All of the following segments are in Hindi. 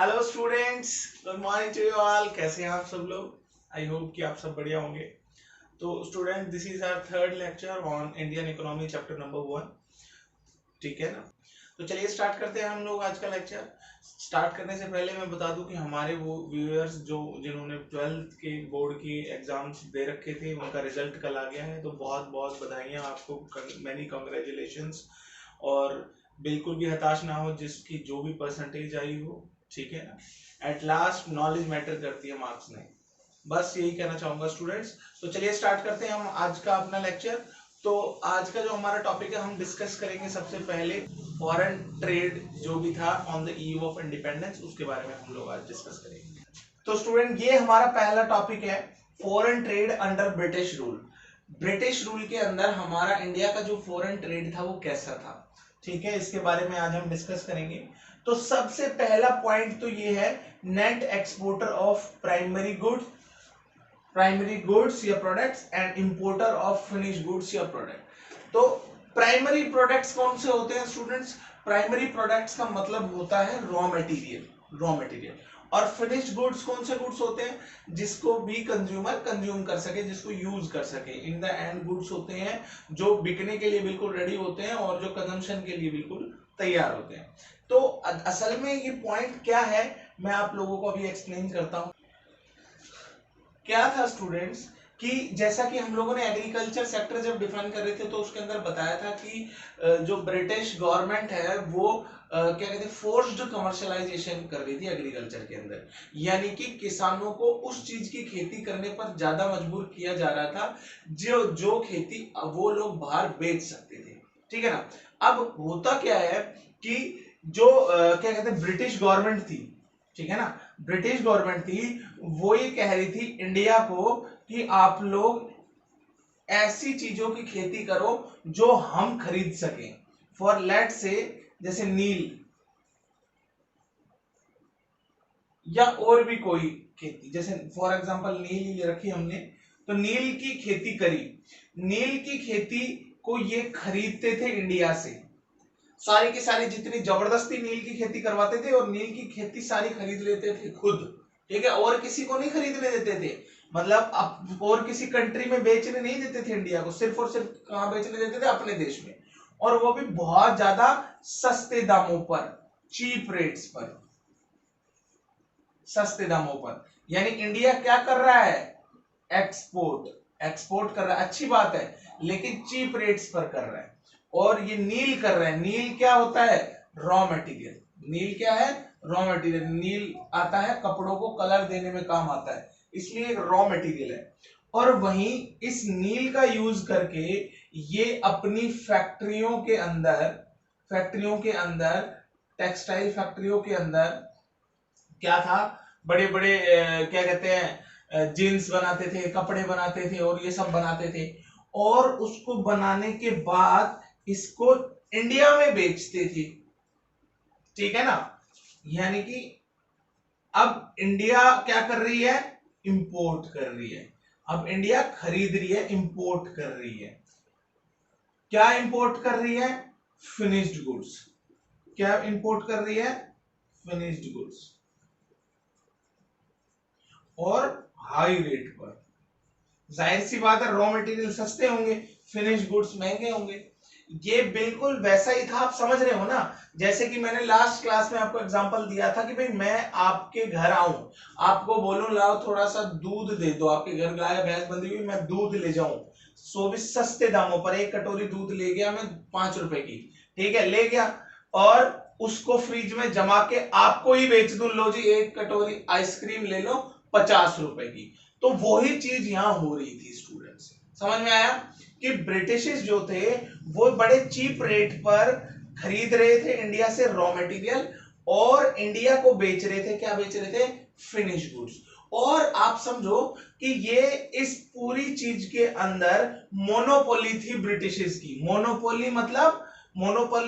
Hello students, good morning to you all. कैसे हैं आप सब लोग? आई होप कि आप सब बढ़िया होंगे। तो student, this is our third lecture on Indian economy chapter number 1। ठीक है ना? तो चलिए स्टार्ट करते हैं हम लोग आज का लेक्चर। स्टार्ट करने से पहले मैं बता दूं कि हमारे वो व्यूअर्स जो जिन्होंने 12th के बोर्ड की एग्जाम्स दे रखे थे, उनका रिजल्ट कल आ गया है। तो बहुत बहुत बधाइयाँ आपको, मैनी कॉन्ग्रेचुलेशंस। और बिल्कुल भी हताश ना हो जिसकी जो भी परसेंटेज आई हो। ठीक है ना? एट लास्ट नॉलेज मैटर करती है, मार्क्स नहीं। बस यही कहना चाहूंगा स्टूडेंट्स। तो चलिए स्टार्ट करते हैं हम आज का अपना लेक्चर। तो आज का जो हमारा टॉपिक है, हम डिस्कस करेंगे सबसे पहले फॉरेन ट्रेड जो भी था on the eve of independence, उसके बारे में हम लोग आज डिस्कस करेंगे। तो स्टूडेंट, ये हमारा पहला टॉपिक है, foreign trade under British rule. British rule के अंदर हमारा इंडिया का जो फॉरेन ट्रेड था वो कैसा था। ठीक है, इसके बारे में आज हम डिस्कस करेंगे। तो सबसे पहला पॉइंट तो ये है, net exporter of primary goods या products and importer of finish goods या प्रोडक्ट। तो प्राइमरी प्रोडक्ट्स कौन से होते हैं स्टूडेंट्स? प्राइमरी प्रोडक्ट्स का मतलब होता है रॉ मटेरियल। और फिनिश्ड गुड्स कौन से गुड्स होते हैं? जिसको भी कंज्यूमर कंज्यूम कर सके, जिसको यूज कर सके। इन द एंड गुड्स होते हैं जो बिकने के लिए बिल्कुल रेडी होते हैं और जो कंजम्पशन के लिए बिल्कुल तैयार होते हैं। तो असल में ये पॉइंट क्या है, मैं आप लोगों को अभी एक्सप्लेन करता हूं। क्या था स्टूडेंट्स कि जैसा कि हम लोगों ने एग्रीकल्चर सेक्टर जब डिफाइन कर रहे थे, तो उसके अंदर बताया था कि जो ब्रिटिश गवर्नमेंट है वो क्या कहते हैं, फोर्स्ड कमर्शलाइजेशन कर रही थी एग्रीकल्चर के अंदर। यानी कि किसानों को उस चीज की खेती करने पर ज्यादा मजबूर किया जा रहा था जो जो खेती वो लोग बाहर बेच सकते थे। ठीक है ना? अब होता क्या है कि जो क्या कहते हैं, ब्रिटिश गवर्नमेंट थी, ठीक है ना, ब्रिटिश गवर्नमेंट थी, वो ये कह रही थी इंडिया को कि आप लोग ऐसी चीजों की खेती करो जो हम खरीद सकें। फॉर लेट से, जैसे नील या और भी कोई खेती, जैसे फॉर एग्जांपल नील ले रखी हमने, तो नील की खेती करी। नील की खेती को ये खरीदते थे इंडिया से, सारी की सारी, जितनी जबरदस्ती नील की खेती करवाते थे, और नील की खेती सारी खरीद लेते थे खुद। ठीक है, और किसी को नहीं खरीदने देते थे। मतलब अब और किसी कंट्री में बेचने नहीं देते थे इंडिया को, सिर्फ और सिर्फ कहां बेचने देते थे? अपने देश में। और वो भी बहुत ज्यादा सस्ते दामों पर, चीप रेट्स पर, सस्ते दामों पर। यानी इंडिया क्या कर रहा है? एक्सपोर्ट कर रहा है, अच्छी बात है, लेकिन चीप रेट्स पर कर रहा है। और ये नील कर रहा है। नील क्या होता है? Raw material. नील क्या है? Raw material. नील आता है, कपड़ों को कलर देने में काम आता है, इसलिए एक रॉ मटेरियल है। और वहीं इस नील का यूज करके ये अपनी फैक्ट्रियों के अंदर, टेक्सटाइल फैक्ट्रियों के अंदर क्या था, बड़े बड़े क्या कहते हैं, जीन्स बनाते थे, कपड़े बनाते थे, और ये सब बनाते थे। और उसको बनाने के बाद इसको इंडिया में बेचते थे। ठीक है ना? यानी कि अब इंडिया क्या कर रही है? इंपोर्ट कर रही है। अब इंडिया खरीद रही है, इंपोर्ट कर रही है। क्या इंपोर्ट कर रही है? Finished goods. क्या इंपोर्ट कर रही है? फिनिश्ड गुड्स, और हाई रेट पर। जाहिर सी बात है, रॉ मटेरियल सस्ते होंगे, फिनिश गुड्स महंगे होंगे। ये बिल्कुल वैसा ही था, आप समझ रहे हो ना? जैसे कि मैंने लास्ट क्लास में आपको एग्जांपल दिया था कि भाई मैं आपके घर आऊं, आपको बोलूं लाओ थोड़ा सा दूध दे दो, आपके घर गाय भैंस बंधी हुई, मैं दूध ले जाऊं, सो भी सस्ते दामों पर। एक कटोरी दूध ले गया मैं 5 रुपए की, ठीक है, ले गया, और उसको फ्रिज में जमा के आपको ही बेच दूं, लो जी एक कटोरी आइसक्रीम ले लो 50 रुपए की। तो वही चीज यहां हो रही थी स्टूडेंट्स। समझ में आया कि ब्रिटिश जो थे वो बड़े चीप रेट पर खरीद रहे थे इंडिया से रॉ मटेरियल, और इंडिया को बेच रहे थे, क्या बेच रहे थे? Finish goods. और आप समझो कि ये इस पूरी चीज के अंदर मोनोपोली थी ब्रिटिशर्स की। मोनोपोली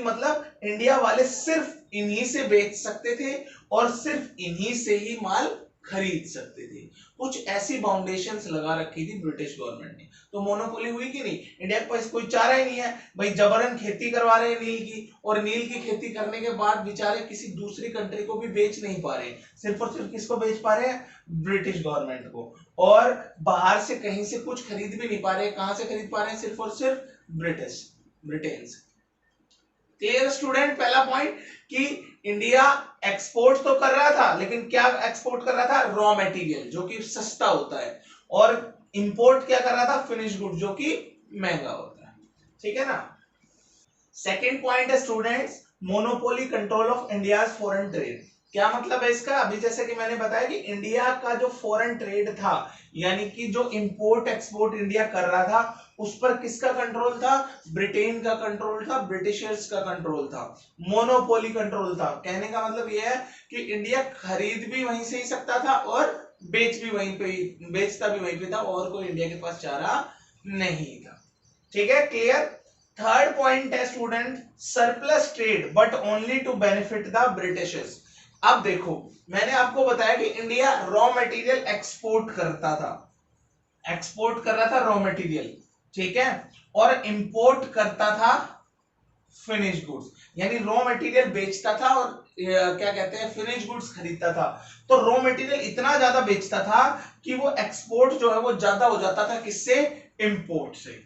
मतलब इंडिया वाले सिर्फ इन्हीं से बेच सकते थे और सिर्फ इन्हीं से ही माल खरीद सकते थे। कुछ ऐसी बाउंडेशंस लगा रखी थी ब्रिटिश गवर्नमेंट ने, तो मोनोपोली हुई कि नहीं। इंडिया के पास कोई चारा ही नहीं है भाई, जबरन खेती करवा रहे हैं नील की, और नील की खेती करने के बाद बेचारे किसी दूसरी कंट्री को भी बेच नहीं पा रहे, सिर्फ और सिर्फ किसको बेच पा रहे हैं, ब्रिटिश गवर्नमेंट को। और बाहर से कहीं से कुछ खरीद भी नहीं पा रहे, कहां से खरीद पा रहे हैं, सिर्फ और सिर्फ ब्रिटेन से। क्लियर स्टूडेंट, पहला पॉइंट कि इंडिया एक्सपोर्ट तो कर रहा था, लेकिन क्या एक्सपोर्ट कर रहा था, रॉ मटेरियल जो कि सस्ता होता है, और इंपोर्ट क्या कर रहा था, फिनिश गुड जो कि महंगा होता है। ठीक है ना। सेकेंड पॉइंट है students, monopoly control of India foreign trade. क्या मतलब है इसका, अभी जैसे कि मैंने बताया कि इंडिया का जो फॉरेन ट्रेड था, यानी कि जो इंपोर्ट एक्सपोर्ट इंडिया कर रहा था, उस पर किसका कंट्रोल था, ब्रिटेन का कंट्रोल था, ब्रिटिशर्स का कंट्रोल था, मोनोपोली कंट्रोल था। कहने का मतलब यह है कि इंडिया खरीद भी वहीं से ही सकता था और बेच भी वहीं पे, बेचता भी वहीं पे था, और कोई इंडिया के पास चारा नहीं था। ठीक है, क्लियर। थर्ड पॉइंट है student, surplus trade but only to benefit the Britishers. अब देखो, मैंने आपको बताया कि इंडिया रॉ मटेरियल एक्सपोर्ट करता था, एक्सपोर्ट कर रहा था रॉ मटेरियल, ठीक है, और इंपोर्ट करता था फिनिश गुड्स, यानी रॉ मटेरियल बेचता था और क्या कहते हैं, फिनिश गुड्स खरीदता था। तो रॉ मटेरियल इतना ज्यादा बेचता था कि वो एक्सपोर्ट जो है वो ज्यादा हो जाता था, किससे, इंपोर्ट से।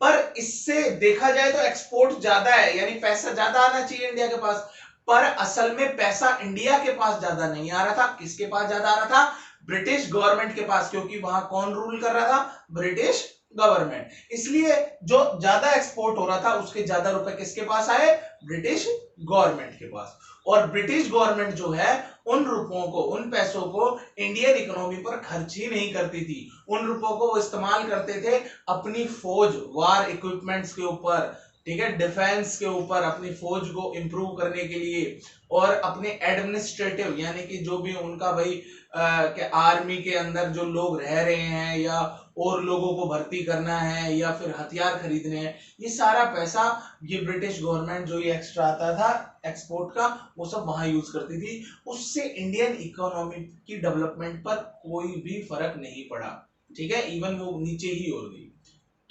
पर इससे देखा जाए तो एक्सपोर्ट ज्यादा है, यानी पैसा ज्यादा आना चाहिए इंडिया के पास, पर असल में पैसा इंडिया के पास ज्यादा नहीं आ रहा था। किसके पास ज्यादा आ रहा था, ब्रिटिश गवर्नमेंट के पास, क्योंकि वहां कौन रूल कर रहा था, ब्रिटिश गवर्नमेंट। इसलिए जो ज्यादा एक्सपोर्ट हो रहा था उसके ज्यादा रुपए किसके पास आए, ब्रिटिश गवर्नमेंट के पास। और ब्रिटिश गवर्नमेंट जो है उन रुपयों को, उन पैसों को इंडियन इकोनॉमी पर खर्च ही नहीं करती थी, उन रुपयों को वो इस्तेमाल करते थे अपनी फौज, वार इक्विपमेंट्स के ऊपर, ठीक है, डिफेंस के ऊपर, अपनी फौज को इंप्रूव करने के लिए, और अपने एडमिनिस्ट्रेटिव, यानी कि जो भी उनका भाई आर्मी के अंदर जो लोग रह रहे हैं, या और लोगों को भर्ती करना है, या फिर हथियार खरीदने हैं, ये सारा पैसा ये ब्रिटिश गवर्नमेंट जो ये एक्स्ट्रा आता था एक्सपोर्ट का, वो सब वहां यूज करती थी। उससे इंडियन इकोनॉमी की डेवलपमेंट पर कोई भी फर्क नहीं पड़ा, ठीक है, इवन वो नीचे ही हो गई।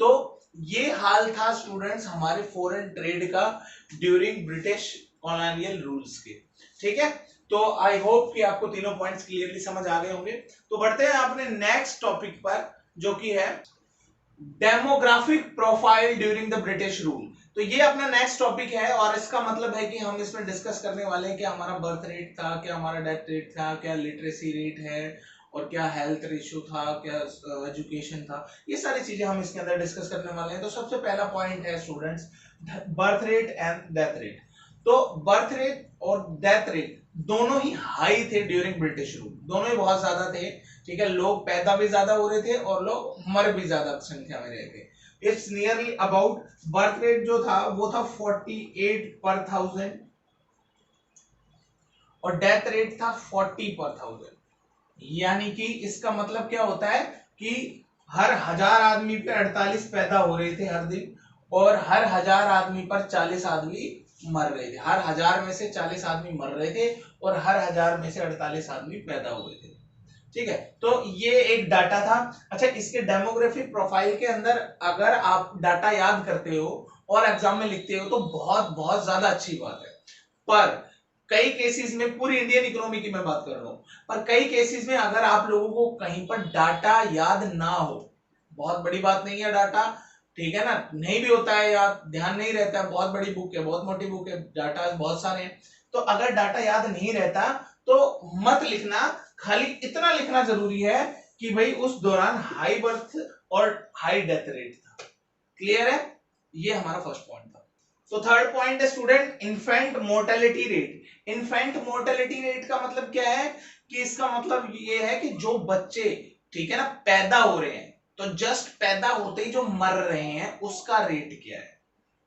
तो ये हाल था स्टूडेंट्स हमारे फॉरेन ट्रेड का ड्यूरिंग ब्रिटिश कॉलोनियल रूल्स के। ठीक है, तो आई होप कि आपको तीनों पॉइंट्स क्लियरली समझ आ गए होंगे। तो बढ़ते हैं अपने नेक्स्ट टॉपिक पर, जो कि है demographic profile during the British rule. तो ये अपना नेक्स्ट टॉपिक है, और इसका मतलब है कि हम इसमें डिस्कस करने वाले हैं कि हमारा बर्थ रेट था, क्या हमारा डेथ रेट था, क्या लिटरेसी रेट है, और क्या हेल्थ रेशियो था, क्या एजुकेशन था, ये सारी चीजें हम इसके अंदर डिस्कस करने वाले हैं। तो सबसे पहला पॉइंट है students, birth rate and death rate. तो बर्थ रेट और डेथ रेट दोनों ही हाई थे ड्यूरिंग ब्रिटिश रूल, दोनों ही बहुत ज्यादा थे। ठीक है, लोग पैदा भी ज्यादा हो रहे थे और लोग मर भी ज्यादा संख्या में रहे थे। It's nearly about, birth rate जो था वो था 48 पर 1000, और डेथ रेट था 40 पर 1000। यानी कि इसका मतलब क्या होता है कि हर 1000 आदमी पे 48 पैदा हो रहे थे हर दिन, और हर 1000 आदमी पर 40 आदमी मर रहे थे। हर 1000 में से 40 आदमी मर रहे थे, और हर 1000 में से 48 आदमी पैदा हुए थे। ठीक है, तो ये एक डाटा था। अच्छा, इसके डेमोग्राफिक प्रोफाइल के अंदर अगर आप डाटा याद करते हो और एग्जाम में लिखते हो तो बहुत बहुत ज्यादा अच्छी बात है। पर कई केसेस में, पूरी इंडियन इकोनॉमी की मैं बात कर रहा हूं, पर कई केसेस में अगर आप लोगों को कहीं पर डाटा याद ना हो, बहुत बड़ी बात नहीं है डाटा, ठीक है ना, नहीं भी होता है याद, ध्यान नहीं रहता है, बहुत बड़ी बुक है, बहुत मोटी बुक है, डाटा बहुत सारे हैं, तो अगर डाटा याद नहीं रहता तो मत लिखना, खाली इतना लिखना जरूरी है कि भाई उस दौरान हाई बर्थ और हाई डेथ रेट था। क्लियर है, ये हमारा फर्स्ट पॉइंट था। तो थर्ड पॉइंट है student, infant mortality rate. Infant mortality rate का मतलब क्या है, कि इसका मतलब ये है कि जो बच्चे, ठीक है ना, पैदा हो रहे हैं, तो जस्ट पैदा होते ही जो मर रहे हैं उसका रेट क्या है।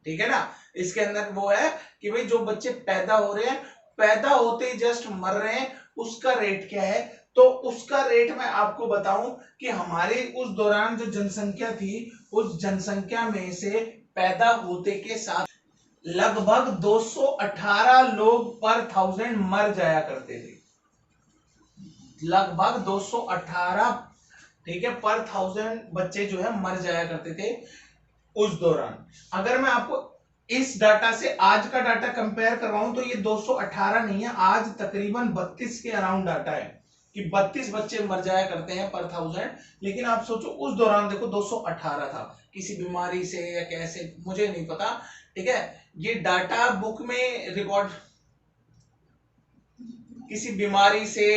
ठीक है ना, इसके अंदर वो है कि भाई जो बच्चे पैदा हो रहे हैं, पैदा होते ही जस्ट मर रहे हैं, उसका रेट क्या है। तो उसका रेट मैं आपको बताऊं कि हमारे उस दौरान जो जनसंख्या थी, उस जनसंख्या में से पैदा होते के साथ लगभग 218 लोग पर 1000 मर जाया करते थे। लगभग 218, ठीक है, पर 1000 बच्चे जो है मर जाया करते थे उस दौरान। अगर मैं आपको इस डाटा से आज का डाटा कंपेयर करवाऊं तो ये 218 नहीं है, आज तकरीबन 32 के अराउंड डाटा है कि 32 बच्चे मर जाया करते हैं पर 1000। लेकिन आप सोचो उस दौरान देखो 218 था, किसी बीमारी से या कैसे मुझे नहीं पता, ठीक है। ये डाटा बुक में रिकॉर्ड किसी बीमारी से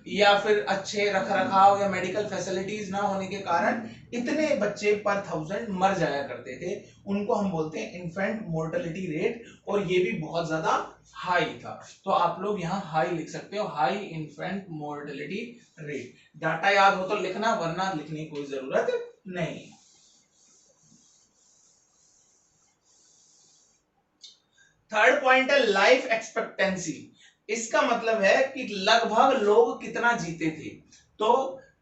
या फिर अच्छे रख रखाव या मेडिकल फैसिलिटीज ना होने के कारण इतने बच्चे पर 1000 मर जाया करते थे, उनको हम बोलते हैं इन्फेंट मोर्टेलिटी रेट, और ये भी बहुत ज्यादा हाई था। तो आप लोग यहाँ हाई लिख सकते हो, high infant mortality rate. Data याद हो तो लिखना, वरना लिखने की कोई जरूरत नहीं। थर्ड पॉइंट है लाइफ एक्सपेक्टेंसी। इसका मतलब है कि लगभग लोग कितना जीते थे। तो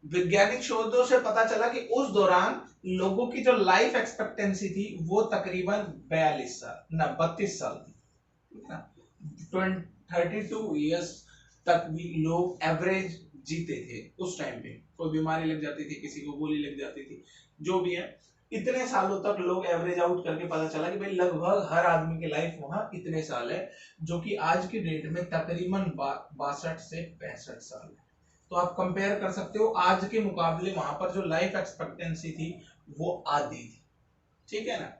वैज्ञानिक शोधों से पता चला कि उस दौरान लोगों की जो लाइफ एक्सपेक्टेंसी थी वो तकरीबन 42 साल ना 32 साल थी। 32 ईयर्स तक भी लोग एवरेज जीते थे उस टाइम पे। कोई बीमारी लग जाती थी, किसी को गोली लग जाती थी, जो भी है, इतने सालों तक लोग एवरेज आउट करके पता चला कि भाई लगभग हर आदमी की लाइफ वहां इतने साल है, जो कि आज की डेट में तकरीबन 62 से 65 साल है। तो आप कंपेयर कर सकते हो, आज के मुकाबले वहां पर जो लाइफ एक्सपेक्टेंसी थी वो आधी थी, ठीक है ना,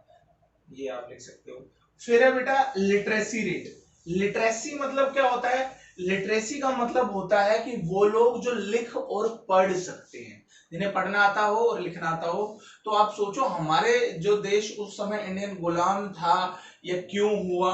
ये आप लिख सकते हो। फिर है बेटा लिटरेसी रेट। लिटरेसी मतलब क्या होता है? लिटरेसी का मतलब होता है कि वो लोग जो लिख और पढ़ सकते हैं, जिन्हें पढ़ना आता हो और लिखना आता हो। तो आप सोचो हमारे जो देश उस समय इंडियन गुलाम था, या क्यों हुआ,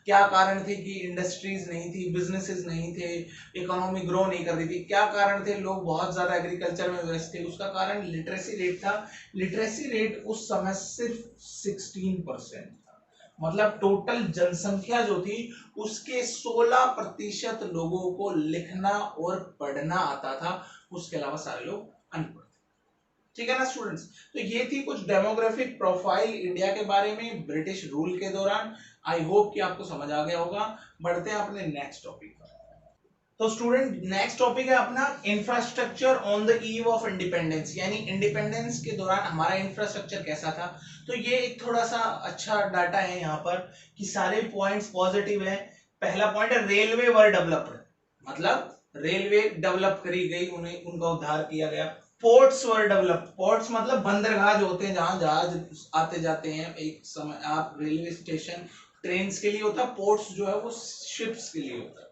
क्या कारण थे कि इंडस्ट्रीज नहीं थी, बिजनेसेस नहीं थे, इकोनॉमी ग्रो नहीं कर रही थी, क्या कारण थे, लोग बहुत ज्यादा एग्रीकल्चर में व्यस्त थे, उसका कारण लिटरेसी रेट था। लिटरेसी रेट उस समय सिर्फ 16% था, मतलब टोटल जनसंख्या जो थी उसके 16% लोगों को लिखना और पढ़ना आता था, उसके अलावा सारे लोग अनपढ़। ठीक है ना स्टूडेंट्स। तो ये थी कुछ डेमोग्राफिक प्रोफाइल इंडिया के बारे में ब्रिटिश रूल के दौरान। आई होप कि आपको समझ आ गया होगा। बढ़ते हैं अपने नेक्स्ट टॉपिक पर। तो स्टूडेंट नेक्स्ट टॉपिक है अपना infrastructure on the eve of independence, यानी इंडिपेंडेंस के दौरान हमारा इंफ्रास्ट्रक्चर कैसा था। तो ये एक थोड़ा सा अच्छा डाटा है यहाँ पर कि सारे पॉइंट्स पॉजिटिव हैं। पहला पॉइंट है रेलवे वर डेवलप्ड, मतलब रेलवे डेवलप करी गई, उन्हें उनका उद्धार किया गया। पोर्ट्स वर डेवलप, पोर्ट्स मतलब बंदरगाह जो होते हैं जहां जहाज आते जाते हैं। एक समय आप रेलवे स्टेशन ट्रेन के लिए होता है, पोर्ट्स जो है वो शिप्स के लिए होता है।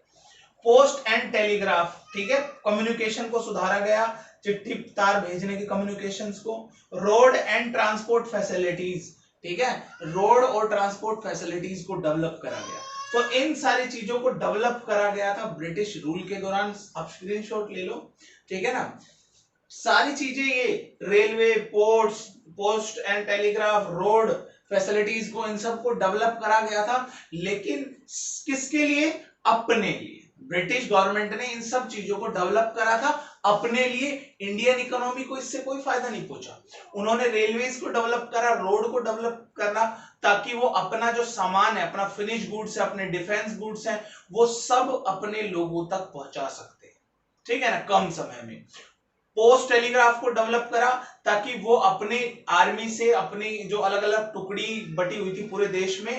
पोस्ट एंड टेलीग्राफ, ठीक है, कम्युनिकेशन को सुधारा गया, चिट्ठी तार भेजने की कम्युनिकेशंस को। रोड एंड ट्रांसपोर्ट फैसिलिटीज, ठीक है, रोड और ट्रांसपोर्ट फैसिलिटीज को डेवलप करा गया। तो इन सारी चीजों को डेवलप करा गया था ब्रिटिश रूल के दौरान। आप स्क्रीनशॉट ले लो, ठीक है ना। सारी चीजें ये railway, ports, post and telegraph, road facilities को, इन सब को डेवलप करा गया था। लेकिन किसके लिए? अपने लिए। ब्रिटिश गवर्नमेंट ने इन सब चीजों को डेवलप करा था अपने लिए। इंडियन इकोनॉमी को इससे कोई फायदा नहीं पहुंचा। उन्होंने रेलवेज को डेवलप करा, रोड को डेवलप करना, ताकि वो अपना जो सामान है, अपना फिनिश गुड्स है, अपने डिफेंस गुड्स है, वो सब अपने लोगों तक पहुंचा सकते हैं, ठीक है ना, कम समय में। पोस्ट टेलीग्राफ को डेवलप करा ताकि वो अपने आर्मी से, अपनी जो अलग अलग टुकड़ी बटी हुई थी पूरे देश में,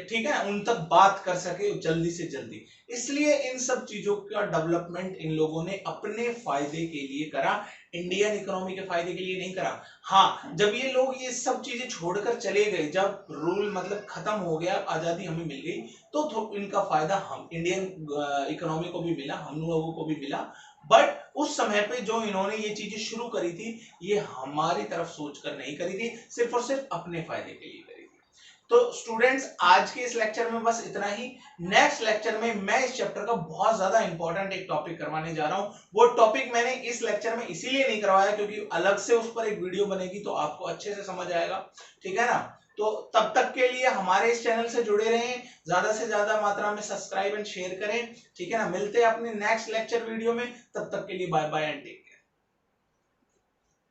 ठीक है, उन तक बात कर सके जल्दी से जल्दी। इसलिए इन सब चीजों का डेवलपमेंट इन लोगों ने अपने फायदे के लिए करा, इंडियन इकोनॉमी के फायदे के लिए नहीं करा। हाँ, जब ये लोग ये सब चीजें छोड़कर चले गए, जब रूल मतलब खत्म हो गया, आजादी हमें मिल गई, तो इनका फायदा हम इंडियन इकोनॉमी को भी मिला, हम लोगों को भी मिला। बट उस समय पे जो इन्होंने ये चीजें शुरू करी थी, ये हमारी तरफ सोचकर नहीं करी थी, सिर्फ और सिर्फ अपने फायदे के लिए करी थी। तो स्टूडेंट्स आज के इस लेक्चर में बस इतना ही। नेक्स्ट लेक्चर में मैं इस चैप्टर का बहुत ज्यादा इंपॉर्टेंट एक टॉपिक करवाने जा रहा हूं। वो टॉपिक मैंने इस लेक्चर में इसीलिए नहीं करवाया क्योंकि अलग से उस पर एक वीडियो बनेगी तो आपको अच्छे से समझ आएगा, ठीक है ना। तो तब तक के लिए हमारे इस चैनल से जुड़े रहें, ज्यादा से ज्यादा मात्रा में सब्सक्राइब एंड शेयर करें, ठीक है ना। मिलते हैं अपने नेक्स्ट लेक्चर वीडियो में, तब तक के लिए bye bye and take care.